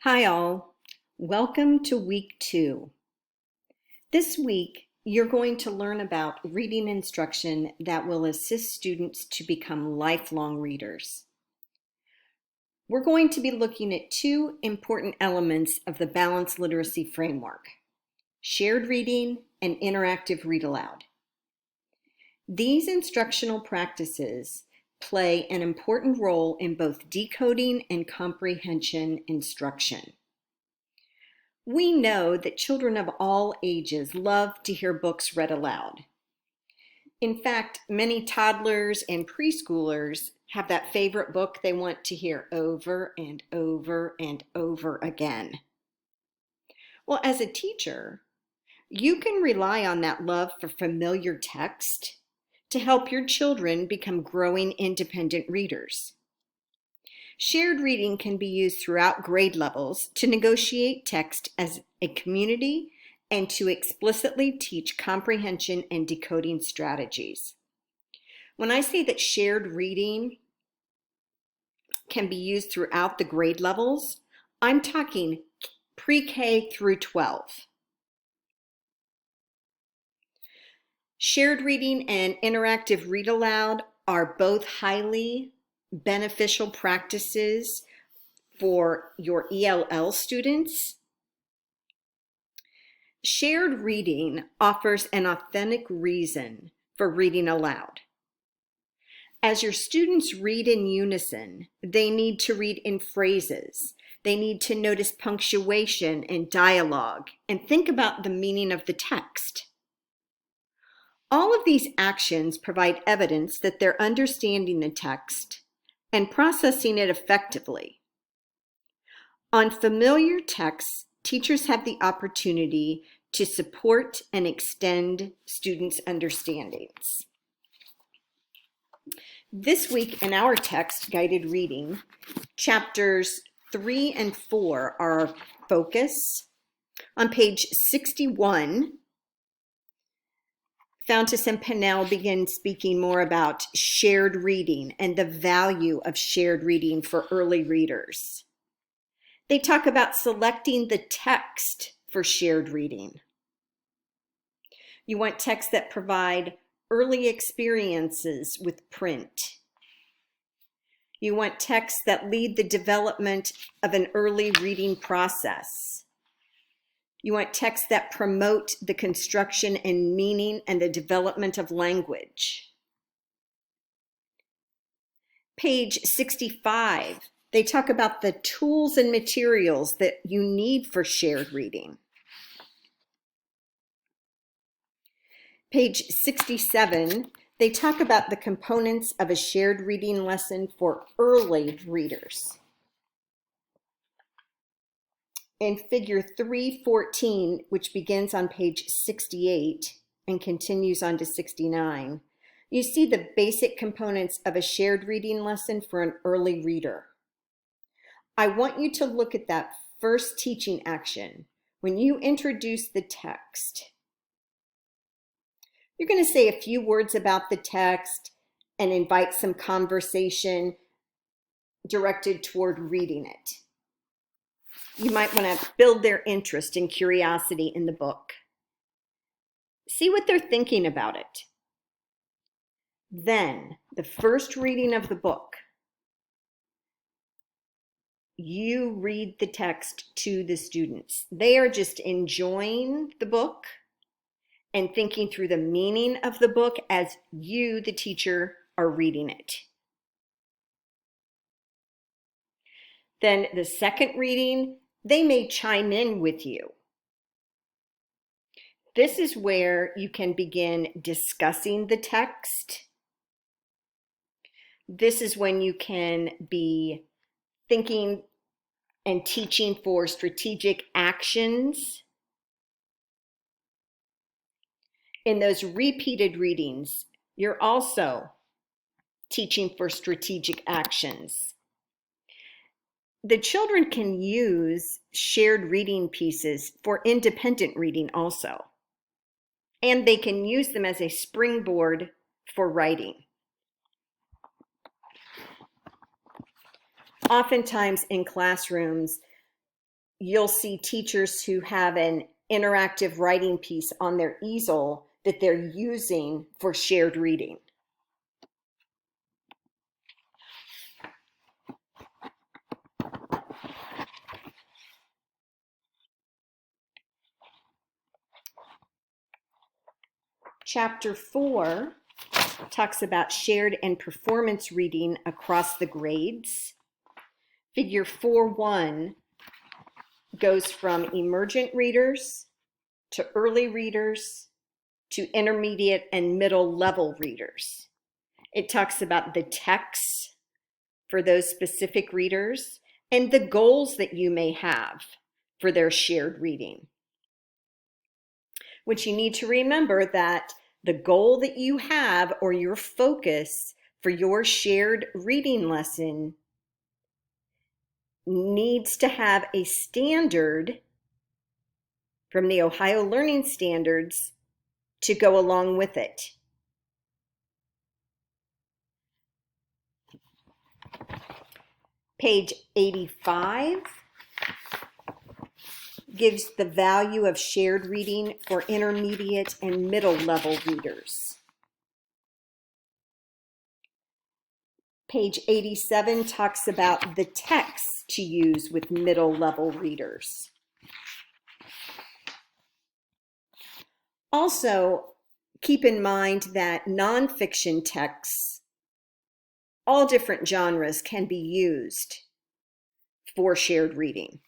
Hi all, welcome to week 2. This week, you're going to learn about reading instruction that will assist students to become lifelong readers. We're going to be looking at two important elements of the balanced literacy framework: shared reading and interactive read aloud. These instructional practices play an important role in both decoding and comprehension instruction. We know that children of all ages love to hear books read aloud. In fact, many toddlers and preschoolers have that favorite book they want to hear over and over and over again. Well, as a teacher, you can rely on that love for familiar text to help your children become growing independent readers. Shared reading can be used throughout grade levels to negotiate text as a community and to explicitly teach comprehension and decoding strategies. When I say that shared reading can be used throughout the grade levels, I'm talking pre-K through 12. Shared reading and interactive read aloud are both highly beneficial practices for your ELL students. Shared reading offers an authentic reason for reading aloud. As your students read in unison, they need to read in phrases. They need to notice punctuation and dialogue and think about the meaning of the text. All of these actions provide evidence that they're understanding the text and processing it effectively. On familiar texts, teachers have the opportunity to support and extend students' understandings. This week in our text guided reading, chapters 3 and 4 are our focus. On page 61, Fountas and Pennell begin speaking more about shared reading and the value of shared reading for early readers. They talk about selecting the text for shared reading. You want texts that provide early experiences with print. You want texts that lead the development of an early reading process. You want texts that promote the construction and meaning and the development of language. Page 65, they talk about the tools and materials that you need for shared reading. Page 67, they talk about the components of a shared reading lesson for early readers. In figure 314, which begins on page 68 and continues on to 69, you see the basic components of a shared reading lesson for an early reader. I want you to look at that first teaching action when you introduce the text. You're going to say a few words about the text and invite some conversation directed toward reading it. You might want to build their interest and curiosity in the book. See what they're thinking about it. Then, the first reading of the book, you read the text to the students. They are just enjoying the book and thinking through the meaning of the book as you, the teacher, are reading it. Then the second reading, they may chime in with you. This is where you can begin discussing the text. This is when you can be thinking and teaching for strategic actions. In those repeated readings, you're also teaching for strategic actions. The children can use shared reading pieces for independent reading also, and they can use them as a springboard for writing. Oftentimes in classrooms, you'll see teachers who have an interactive writing piece on their easel that they're using for shared reading. Chapter 4 talks about shared and performance reading across the grades. Figure 4.1 goes from emergent readers to early readers to intermediate and middle level readers. It talks about the texts for those specific readers and the goals that you may have for their shared reading. Which you need to remember that the goal that you have or your focus for your shared reading lesson needs to have a standard from the Ohio Learning Standards to go along with it. Page 85 gives the value of shared reading for intermediate and middle level readers. Page 87 talks about the texts to use with middle level readers. Also, keep in mind that nonfiction texts, all different genres, can be used for shared reading.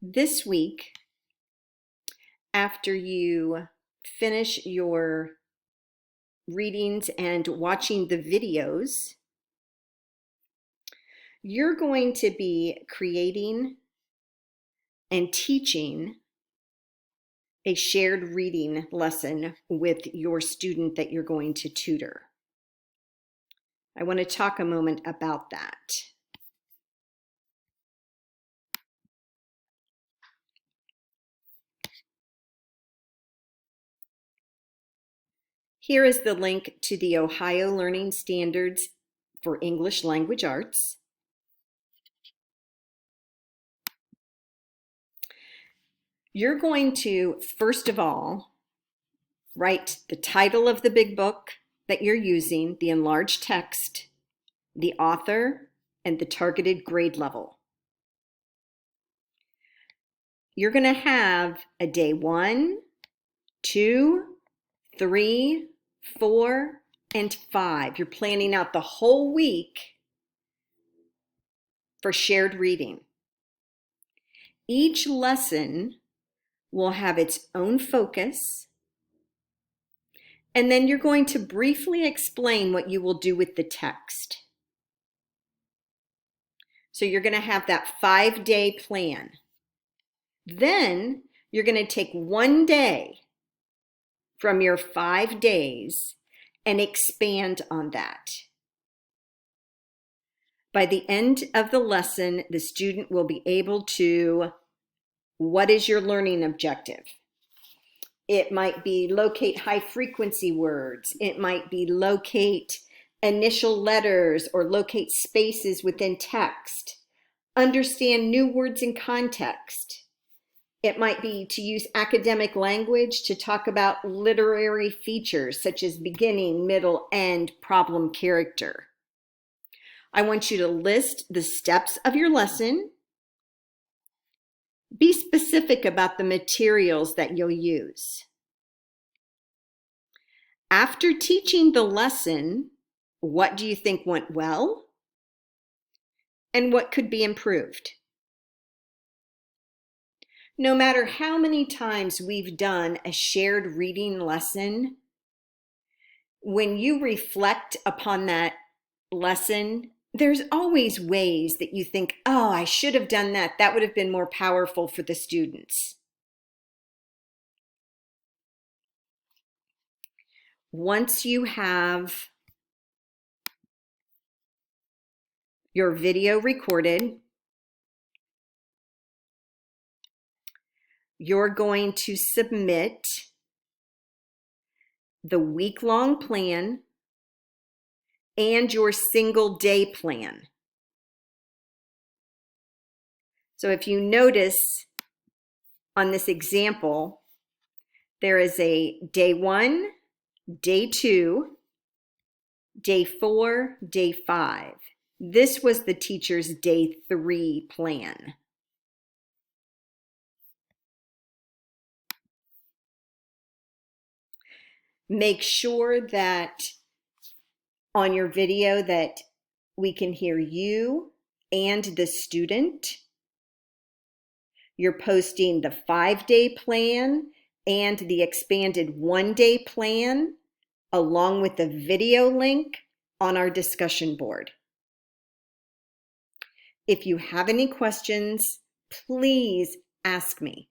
This week, after you finish your readings and watching the videos, you're going to be creating and teaching a shared reading lesson with your student that you're going to tutor. I want to talk a moment about that. Here is the link to the Ohio Learning Standards for English Language Arts. You're going to, first of all, write the title of the big book that you're using, the enlarged text, the author, and the targeted grade level. You're going to have a day 1, 2, 3, 4, and 5. You're planning out the whole week for shared reading. Each lesson will have its own focus, and then you're going to briefly explain what you will do with the text. So you're going to have that 5-day plan. Then you're going to take one day from your 5 days and expand on that. By the end of the lesson, the student will be able to, what is your learning objective? It might be locate high frequency words. It might be locate initial letters or locate spaces within text. Understand new words in context. It might be to use academic language to talk about literary features such as beginning, middle, end, problem, character. I want you to list the steps of your lesson. Be specific about the materials that you'll use. After teaching the lesson, what do you think went well? And what could be improved? No matter how many times we've done a shared reading lesson, when you reflect upon that lesson, there's always ways that you think, oh, I should have done that. That would have been more powerful for the students. Once you have your video recorded, you're going to submit the week-long plan, and your single day plan. So if you notice on this example, there is a day 1, day 2, day 4, day 5. This was the teacher's day 3 plan. Make sure that on your video that we can hear you and the student. You're posting the 5-day plan and the expanded 1-day plan along with the video link on our discussion board. If you have any questions, please ask me.